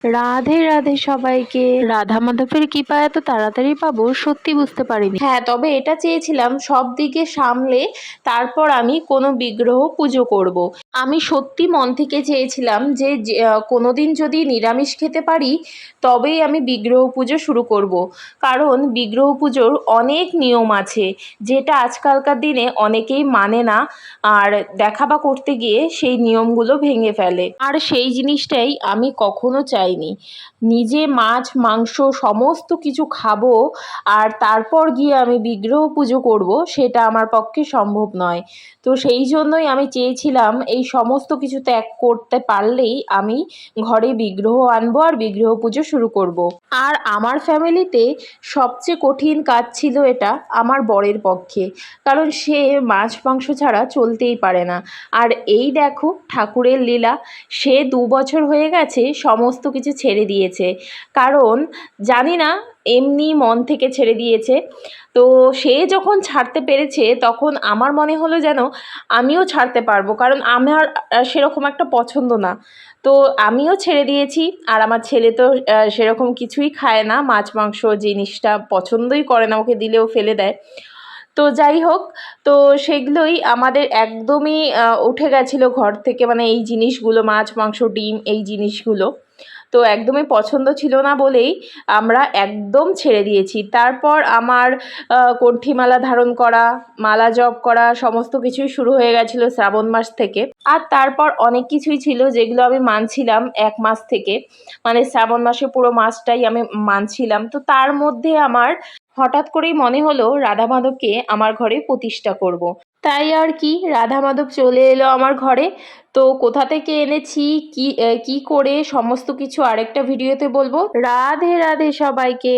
রাধে রাধে সবাইকে। রাধা মাধবের কৃপা এত তাড়াতাড়ি পাবো সত্যি বুঝতে পারিনি। হ্যাঁ, তবে এটা চেয়েছিলাম সব দিকে সামলে তারপর আমি কোনো বিগ্রহ পুজো করব। আমি সত্যি মন থেকে চেয়েছিলাম যে কোনোদিন যদি নিরামিষ খেতে পারি তবেই আমি বিগ্রহ পুজো শুরু করব। কারণ বিগ্রহ পুজোর অনেক নিয়ম আছে, যেটা আজকালকার দিনে অনেকেই মানে না, আর দেখাবা করতে গিয়ে সেই নিয়মগুলো ভেঙে ফেলে। আর সেই জিনিসটাই আমি কখনো চাইনি। নিজে মাছ মাংস সমস্ত কিছু খাবো আর তারপর গিয়ে আমি বিগ্রহ পুজো করব, সেটা আমার পক্ষে সম্ভব নয়। তো সেই জন্যই আমি চেয়েছিলাম এই সমস্ত কিছু ত্যাগ করতে পারলেই আমি ঘরে বিগ্রহ আনবো আর বিগ্রহ পুজো শুরু করব। আর আমার ফ্যামিলিতে সবচেয়ে কঠিন কাজ ছিল এটা আমার বরের পক্ষে, কারণ সে মাছ মাংস ছাড়া চলতেই পারে না। আর এই দেখো ঠাকুরের লীলা, সে 2 বছর হয়ে গেছে সমস্ত কিছু ছেড়ে দিয়েছে। কারণ জানি না, এমনি মন থেকে ছেড়ে দিয়েছে। তো সে যখন ছাড়তে পেরেছে তখন আমার মনে হলো যেন আমিও ছাড়তে পারবো, কারণ আমার সেরকম একটা পছন্দ না। তো আমিও ছেড়ে দিয়েছি। আর আমার ছেলে তো সেরকম কিছুই খায় না, মাছ মাংস জিনিসটা পছন্দই করে না, ওকে দিলেও ফেলে দেয়। তো যাই হোক, তো সেগুলোই আমাদের একদমই উঠে গেছিলো ঘর থেকে, মানে এই জিনিসগুলো মাছ মাংস ডিম এই জিনিসগুলো তো একদমই পছন্দ ছিল না বলেই আমরা একদম ছেড়ে দিয়েছি। তারপর আমার কণ্ঠীমালা ধারণ করা, মালা জপ করা সমস্ত কিছুই শুরু হয়ে গেছিলো শ্রাবণ মাস থেকে। আর তারপর অনেক কিছুই ছিল যেগুলো আমি মানছিলাম 1 মাস থেকে, মানে শ্রাবণ মাসে পুরো মাসটাই আমি মানছিলাম। তো তার মধ্যে আমার হঠাৎ করেই মনে হলো রাধা মাধবকে আমার ঘরে প্রতিষ্ঠা করব। তাই আর কি, রাধা মাধব চলে এলো আমার ঘরে। তো কোথা থেকে এনেছি, কি কি করে সমস্ত কিছু আরেকটা ভিডিওতে বলবো। রাধে রাধে সবাইকে।